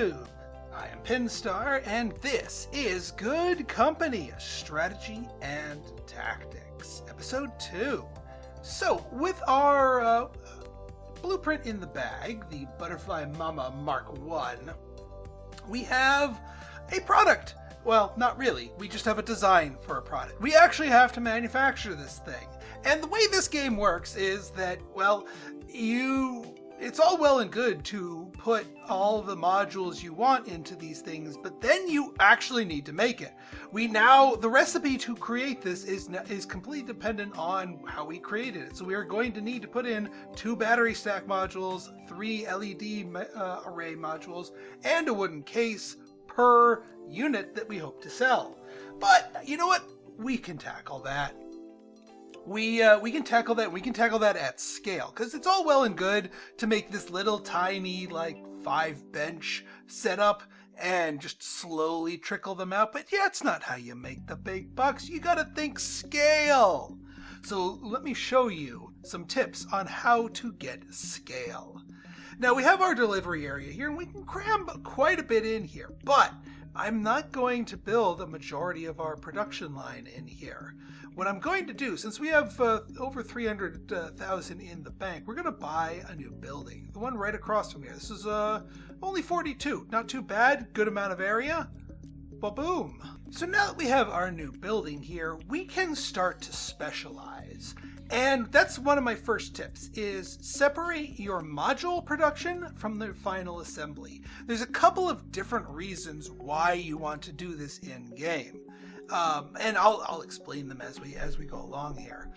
YouTube! I am Pinstar, and this is Good Company, Strategy and Tactics, Episode 2. So, with our blueprint in the bag, the Butterfly Mama Mark 1, we have a product. Well, not really. We just have a design for a product. We actually have to manufacture this thing. And the way this game works is that, well, it's all well and good to put all the modules you want into these things, but then you actually need to make it. The recipe to create this is completely dependent on how we created it. So we are going to need to put in 2 battery stack modules, 3 LED array modules, and a wooden case per unit that we hope to sell. But you know what? We can tackle that. We can tackle that. We can tackle that at scale, because it's all well and good to make this little tiny 5-bench setup and just slowly trickle them out. But yeah, it's not how you make the big bucks. You gotta think scale. So let me show you some tips on how to get scale. Now we have our delivery area here, and we can cram quite a bit in here, but I'm not going to build a majority of our production line in here. What I'm going to do, since we have over 300,000 in the bank, we're going to buy a new building. The one right across from here. This is only 42. Not too bad. Good amount of area. Ba-boom. So now that we have our new building here, we can start to specialize. And that's one of my first tips, is separate your module production from the final assembly. There's a couple of different reasons why you want to do this in-game. And I'll explain them as we go along here.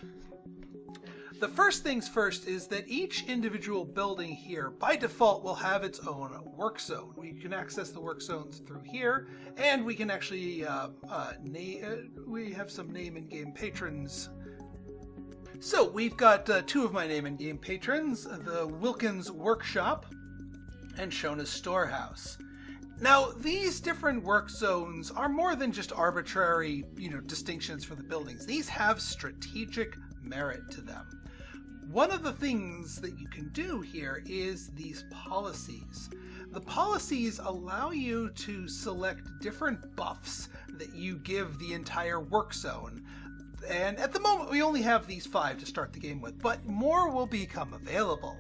The first things first is that each individual building here by default will have its own work zone. We can access the work zones through here, and we can actually we have some name and game patrons. So we've got 2 of my name and game patrons, the Wilkins Workshop and Shona's Storehouse. Now, these different work zones are more than just arbitrary, distinctions for the buildings. These have strategic merit to them. One of the things that you can do here is these policies. The policies allow you to select different buffs that you give the entire work zone. And at the moment, we only have these 5 to start the game with, but more will become available.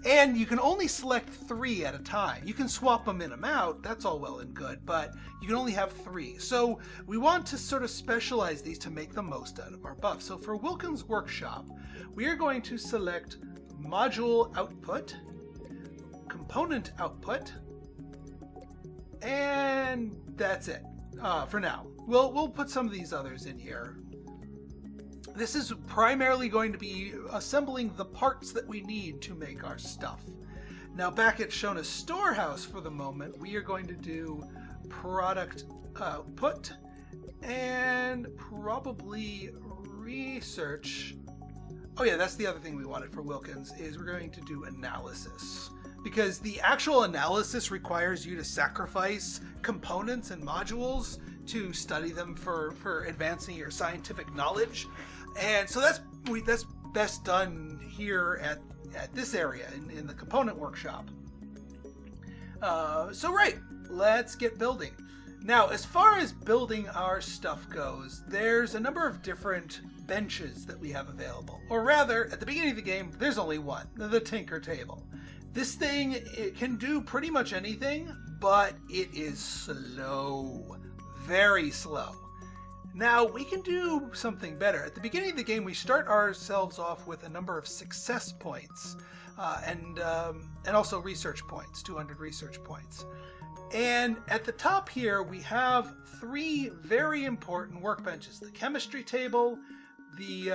And you can only select 3 at a time. You can swap them in and out, that's all well and good, but you can only have 3. So we want to sort of specialize these to make the most out of our buffs. So for Wilkins Workshop, we are going to select module output, component output, and that's it for now. We'll put some of these others in here. This is primarily going to be assembling the parts that we need to make our stuff. Now back at Shona's Storehouse for the moment, we are going to do product output and probably research. Oh yeah, that's the other thing we wanted for Wilkins, is we're going to do analysis. Because the actual analysis requires you to sacrifice components and modules to study them for advancing your scientific knowledge. And so that's best done here at this area in the component workshop. So right, let's get building. Now, as far as building our stuff goes, there's a number of different benches that we have available. Or rather, at the beginning of the game, there's only one, the Tinker Table. This thing, it can do pretty much anything, but it is slow. Very slow. Now, we can do something better. At the beginning of the game, we start ourselves off with a number of success points and also research points, 200 research points. And at the top here, we have 3 very important workbenches: the chemistry table, the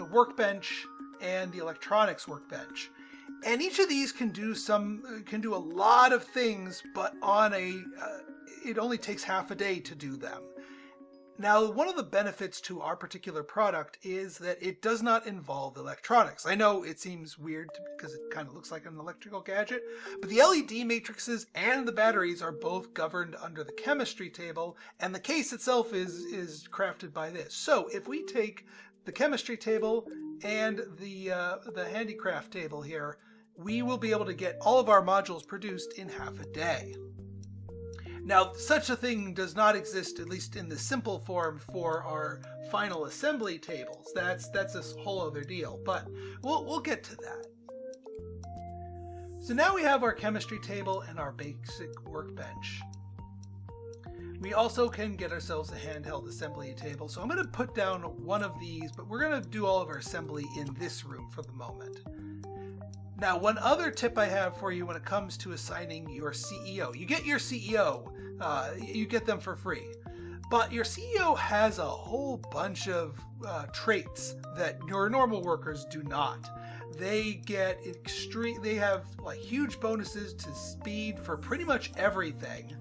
workbench, and the electronics workbench. And each of these can do a lot of things, but it only takes half a day to do them. Now, one of the benefits to our particular product is that it does not involve electronics. I know it seems weird because it kind of looks like an electrical gadget, but the LED matrices and the batteries are both governed under the chemistry table, and the case itself is crafted by this. So if we take the chemistry table and the handicraft table here we will be able to get all of our modules produced in half a day. Now, such a thing does not exist, at least in the simple form, for our final assembly tables. That's a whole other deal, but we'll get to that. So now we have our chemistry table and our basic workbench. We also can get ourselves a handheld assembly table. So I'm going to put down one of these, but we're going to do all of our assembly in this room for the moment. Now, one other tip I have for you when it comes to assigning your CEO. You get your CEO, you get them for free. But your CEO has a whole bunch of traits that your normal workers do not. They have like huge bonuses to speed for pretty much everything.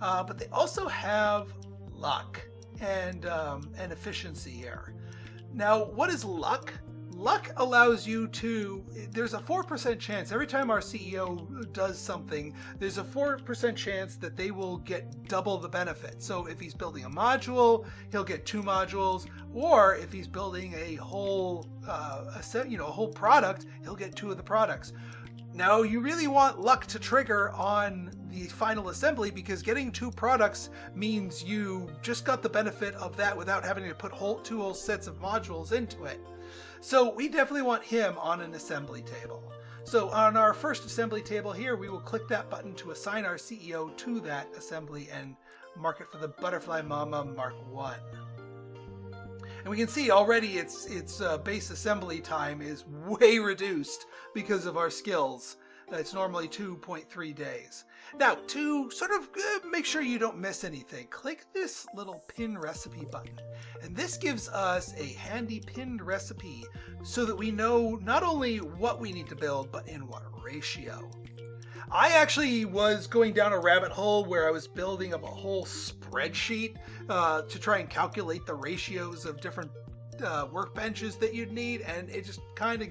But they also have luck and efficiency here. Now, what is luck? Luck allows you to, there's a 4% chance, every time our CEO does something, there's a 4% chance that they will get double the benefit. So if he's building a module, he'll get 2 modules, or if he's building a whole, a whole product, he'll get 2 of the products. Now, you really want luck to trigger on the final assembly, because getting 2 products means you just got the benefit of that without having to put 2 whole sets of modules into it. So we definitely want him on an assembly table. So on our first assembly table here, we will click that button to assign our CEO to that assembly and mark it for the Butterfly Mama Mark 1. And we can see already its base assembly time is way reduced because of our skills. It's normally 2.3 days. Now, to sort of make sure you don't miss anything, click this little pin recipe button. And this gives us a handy pinned recipe so that we know not only what we need to build, but in what ratio. I actually was going down a rabbit hole where I was building up a whole spreadsheet to try and calculate the ratios of different workbenches that you'd need, and it just kind of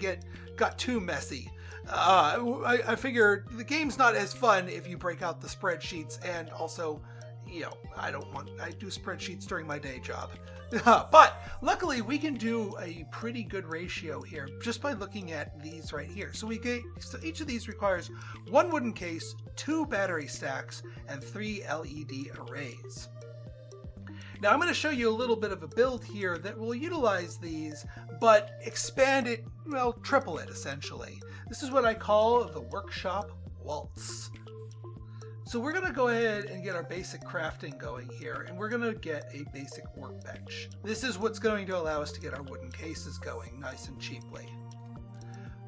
got too messy. I figured the game's not as fun if you break out the spreadsheets, and also, I do spreadsheets during my day job. But luckily we can do a pretty good ratio here just by looking at these right here. So each of these requires 1 wooden case, 2 battery stacks, and 3 LED arrays. Now I'm going to show you a little bit of a build here that will utilize these, but expand it, well, triple it essentially. This is what I call the workshop Waltz. So we're going to go ahead and get our basic crafting going here, and we're going to get a basic workbench. This is what's going to allow us to get our wooden cases going nice and cheaply.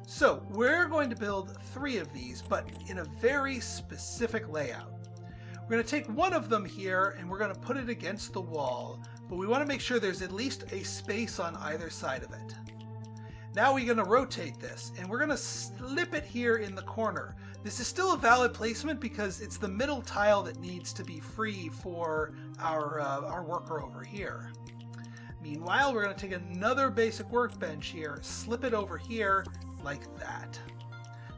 So we're going to build 3 of these, but in a very specific layout. We're going to take one of them here and we're going to put it against the wall, but we want to make sure there's at least a space on either side of it. Now we're going to rotate this and we're going to slip it here in the corner. This is still a valid placement because it's the middle tile that needs to be free for our worker over here. Meanwhile, we're going to take another basic workbench here, slip it over here like that.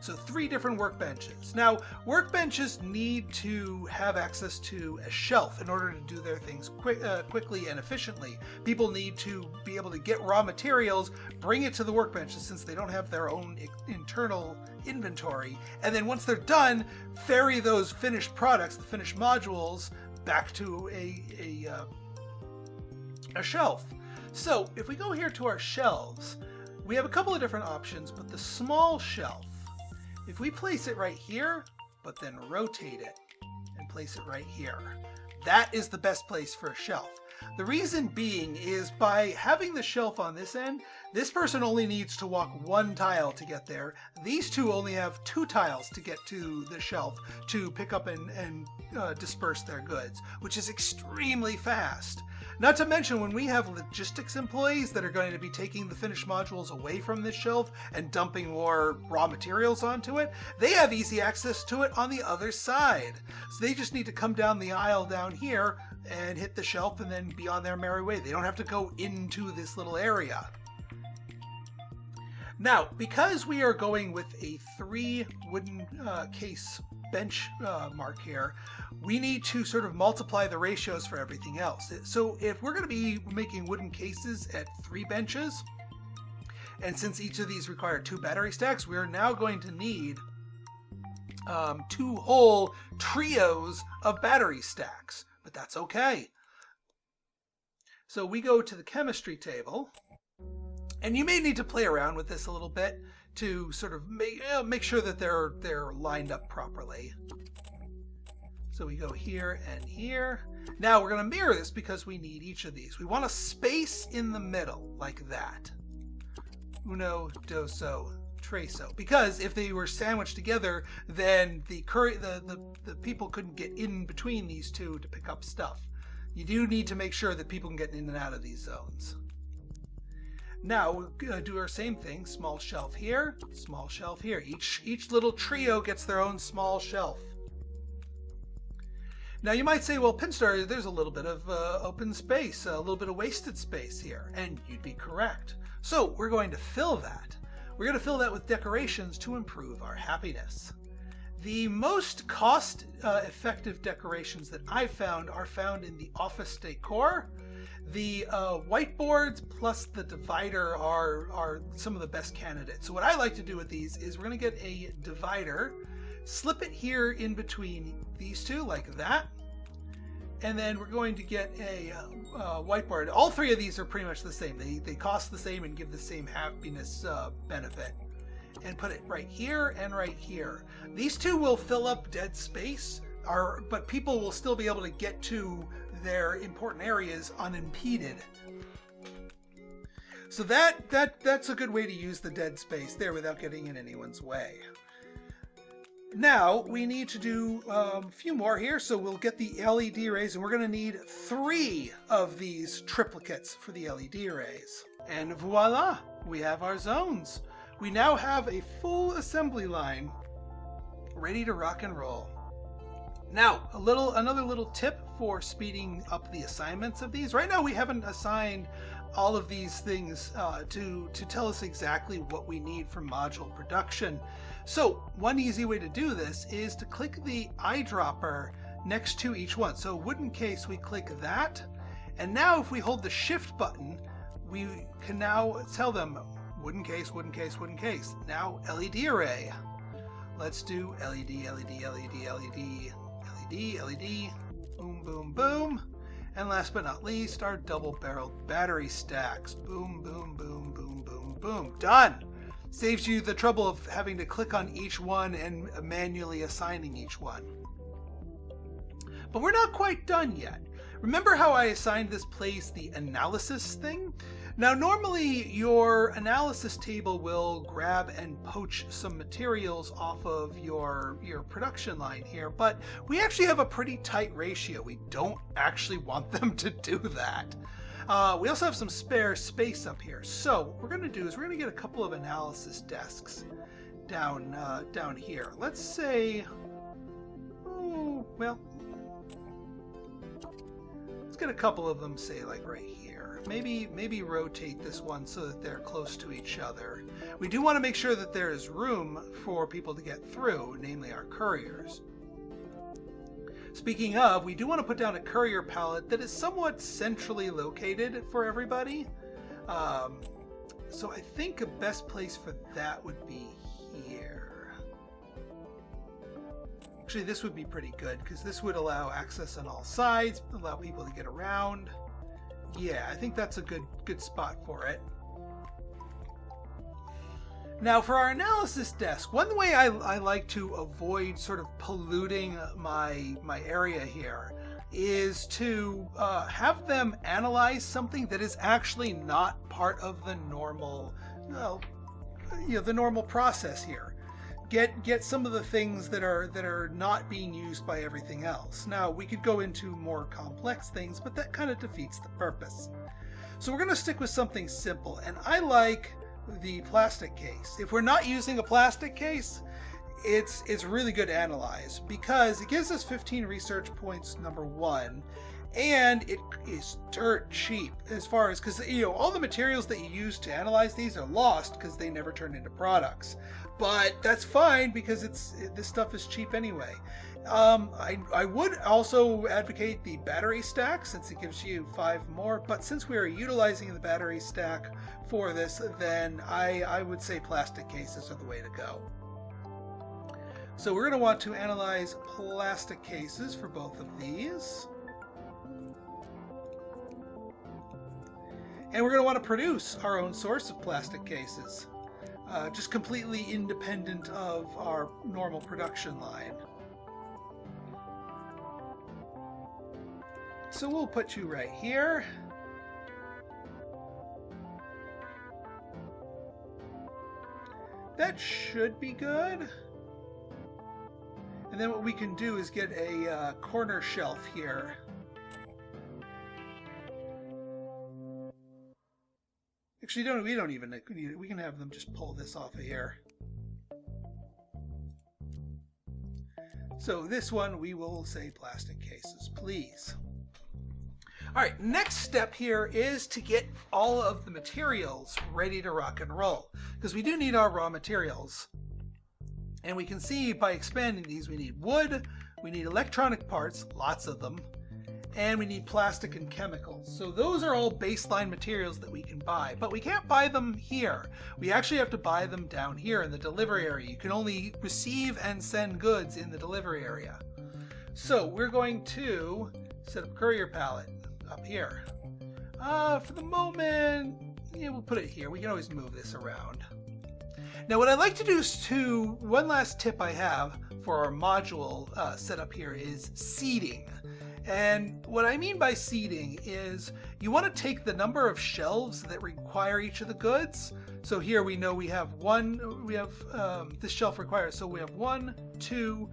So 3 different workbenches. Now, workbenches need to have access to a shelf in order to do their things quickly and efficiently. People need to be able to get raw materials, bring it to the workbenches since they don't have their own internal inventory, and then once they're done, ferry those finished products, the finished modules, back to a shelf. So if we go here to our shelves, we have a couple of different options, but the small shelf, if we place it right here, but then rotate it and place it right here, that is the best place for a shelf. The reason being is by having the shelf on this end, this person only needs to walk 1 tile to get there. These 2 only have 2 tiles to get to the shelf to pick up and disperse their goods, which is extremely fast. Not to mention when we have logistics employees that are going to be taking the finished modules away from this shelf and dumping more raw materials onto it, they have easy access to it on the other side. So they just need to come down the aisle down here and hit the shelf and then be on their merry way. They don't have to go into this little area. Now, because we are going with a 3 wooden case bench mark here, we need to sort of multiply the ratios for everything else. So if we're going to be making wooden cases at 3 benches, And since each of these require 2 battery stacks, we are now going to need 2 whole trios of battery stacks. But that's okay. So we go to the chemistry table. And you may need to play around with this a little bit to sort of make sure that they're lined up properly. So we go here and here. Now we're going to mirror this because we need each of these. We want a space in the middle like that. Uno, doso, treso. Because if they were sandwiched together, then the people couldn't get in between these two to pick up stuff. You do need to make sure that people can get in and out of these zones. Now we're going to do our same thing. Small shelf here, small shelf here. Each little trio gets their own small shelf. Now you might say, well, Pinstar, there's a little bit of open space, a little bit of wasted space here, and you'd be correct. So we're going to fill that. We're going to fill that with decorations to improve our happiness. The most cost-effective decorations that I've found are found in the office decor. The whiteboards plus the divider are some of the best candidates. So what I like to do with these is we're going to get a divider, slip it here in between these two like that, and then we're going to get a whiteboard. All 3 of these are pretty much the same. They cost the same and give the same happiness benefit. And put it right here and right here. These 2 will fill up dead space, but people will still be able to get to their important areas unimpeded. So that's a good way to use the dead space there without getting in anyone's way. Now we need to do a few more here, so we'll get the LED arrays, and we're going to need 3 of these triplicates for the LED arrays. And voila, we have our zones. We now have a full assembly line ready to rock and roll. Now, another little tip for speeding up the assignments of these. Right now we haven't assigned all of these things to tell us exactly what we need for module production. So one easy way to do this is to click the eyedropper next to each one. So wooden case, we click that. And now if we hold the shift button, we can now tell them wooden case, wooden case, wooden case. Now LED array. Let's do LED, LED, LED, LED, LED, LED, boom, boom, boom. And last but not least, our double-barreled battery stacks. Boom, boom, boom, boom, boom, boom. Done! Saves you the trouble of having to click on each one and manually assigning each one. But we're not quite done yet. Remember how I assigned this place the analysis thing? Now normally your analysis table will grab and poach some materials off of your production line here, but we actually have a pretty tight ratio. We don't actually want them to do that. We also have some spare space up here. So what we're going to do is we're going to get a couple of analysis desks down here. Let's say, let's get a couple of them, say like right here. Maybe rotate this one so that they're close to each other. We do want to make sure that there is room for people to get through, namely our couriers. Speaking of, we do want to put down a courier pallet that is somewhat centrally located for everybody. So I think a best place for that would be here. Actually, this would be pretty good because this would allow access on all sides, allow people to get around. Yeah, I think that's a good spot for it. Now for our analysis desk, one way I like to avoid sort of polluting my area here is to have them analyze something that is actually not part of the normal, the normal process here. Get some of the things that are not being used by everything else. Now we could go into more complex things, but that kind of defeats the purpose. So we're going to stick with something simple, and I like the plastic case. If we're not using a plastic case, it's really good to analyze because it gives us 15 research points, number one, and it is dirt cheap as far as, because all the materials that you use to analyze these are lost because they never turn into products. But that's fine because this stuff is cheap anyway. I would also advocate the battery stack since it gives you 5 more, but since we are utilizing the battery stack for this, then I would say plastic cases are the way to go. So we're going to want to analyze plastic cases for both of these. And we're going to want to produce our own source of plastic cases, just completely independent of our normal production line. So we'll put you right here. That should be good. And then what we can do is get a corner shelf here. Actually, we don't even need it. We can have them just pull this off of here. So this one we will say plastic cases, please. All right, next step here is to get all of the materials ready to rock and roll, because we do need our raw materials. And we can see by expanding these, we need wood, we need electronic parts, lots of them, and we need plastic and chemicals. So those are all baseline materials that we can buy, but we can't buy them here. We actually have to buy them down here in the delivery area. You can only receive and send goods in the delivery area. So we're going to set up courier pallet up here. For the moment, yeah, we'll put it here. We can always move this around. Now what I'd like to do is one last tip I have for our module setup here is seating. And what I mean by seating is you want to take the number of shelves that require each of the goods. So here we know we have this shelf requires, so we have 1, 2,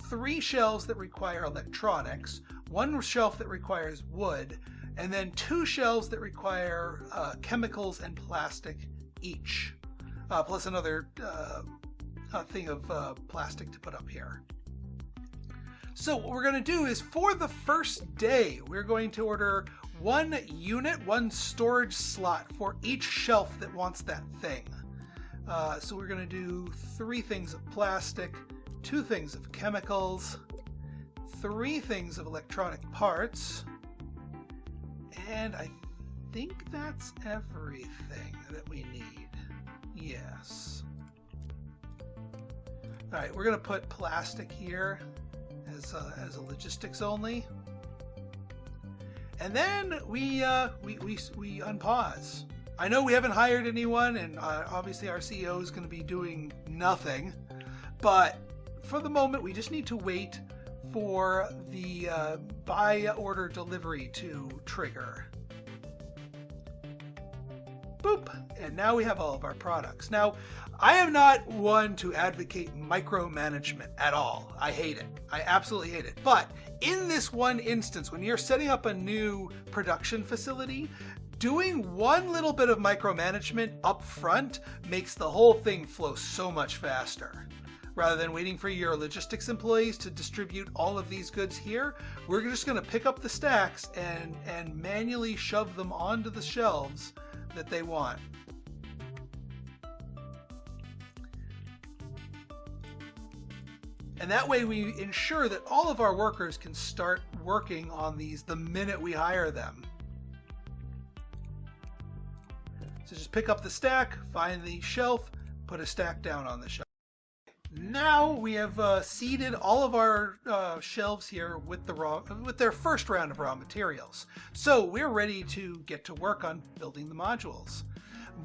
3 shelves that require electronics, 1 shelf that requires wood, and then 2 shelves that require chemicals and plastic each, plus another thing of plastic to put up here. So what we're going to do is for the first day, we're going to order 1 unit, 1 storage slot for each shelf that wants that thing. So we're going to do 3 things of plastic, 2 things of chemicals, 3 things of electronic parts, and I think that's everything that we need. Yes. All right, we're going to put plastic here as a logistics only, and then we unpause. I know we haven't hired anyone, and obviously our CEO is going to be doing nothing, but for the moment we just need to wait for the buy order delivery to trigger. Boop, and now we have all of our products. Now, I am not one to advocate micromanagement at all. I hate it. I absolutely hate it. But in this one instance, when you're setting up a new production facility, doing one little bit of micromanagement up front makes the whole thing flow so much faster. Rather than waiting for your logistics employees to distribute all of these goods here, we're just going to pick up the stacks and manually shove them onto the shelves that they want. And that way we ensure that all of our workers can start working on these the minute we hire them. So just pick up the stack, find the shelf, put a stack down on the shelf. Now we have seeded all of our shelves here with their first round of raw materials. So we're ready to get to work on building the modules.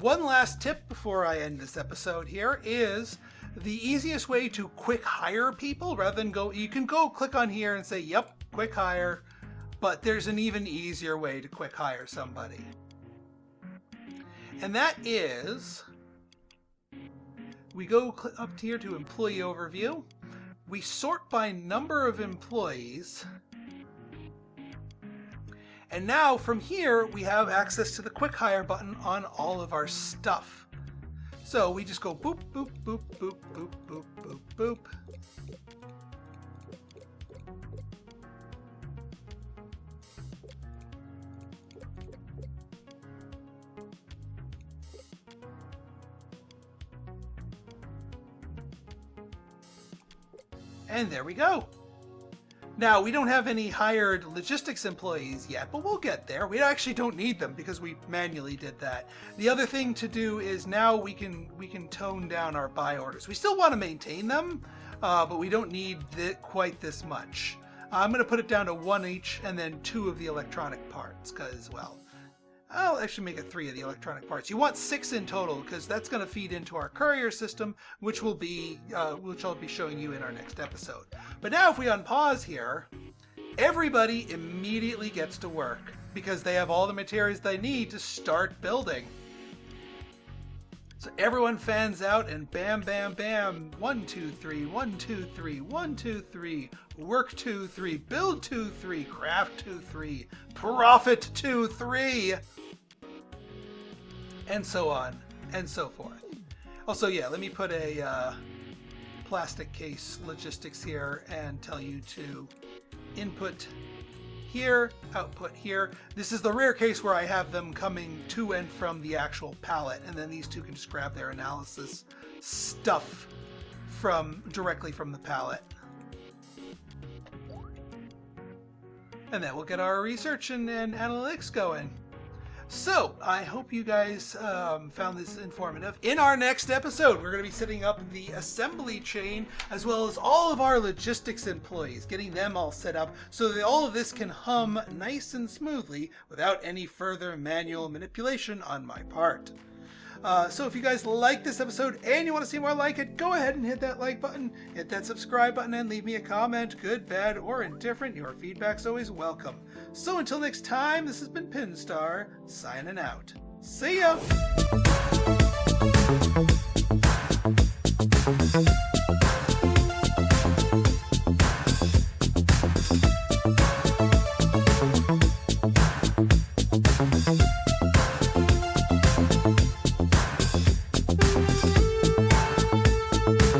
One last tip before I end this episode here is the easiest way to quick hire people, rather than you can go click on here and say, yep, quick hire, but there's an even easier way to quick hire somebody. And that is, we go up here to Employee Overview. We sort by number of employees. And now from here, we have access to the Quick Hire button on all of our stuff. So we just go boop, boop, boop, boop, boop, boop, boop, boop. And there we go. Now, we don't have any hired logistics employees yet, but we'll get there. We actually don't need them because we manually did that. The other thing to do is now we can tone down our buy orders. We still want to maintain them, but we don't need quite this much. I'm going to put it down to 1 each and then 2 of the electronic parts because, well, I'll actually make it 3 of the electronic parts. You want 6 in total because that's going to feed into our courier system, which I'll be showing you in our next episode. But now if we unpause here, everybody immediately gets to work because they have all the materials they need to start building. So everyone fans out and bam, bam, bam. 1, 2, 3, 1, 2, 3, 1, 2, 3. Work 2, 3, build 2, 3, craft 2, 3, profit 2, 3. And so on and so forth. Also, yeah, let me put a plastic case logistics here and tell you to input here, output here. This is the rare case where I have them coming to and from the actual palette, and then these two can just grab their analysis stuff directly from the palette. And that will get our research and analytics going. So, I hope you guys found this informative. In our next episode, we're going to be setting up the assembly chain as well as all of our logistics employees, getting them all set up so that all of this can hum nice and smoothly without any further manual manipulation on my part. So if you guys like this episode and you want to see more like it, go ahead and hit that like button, hit that subscribe button, and leave me a comment, good, bad, or indifferent. Your feedback's always welcome. So until next time, this has been Pinstar, signing out. See ya!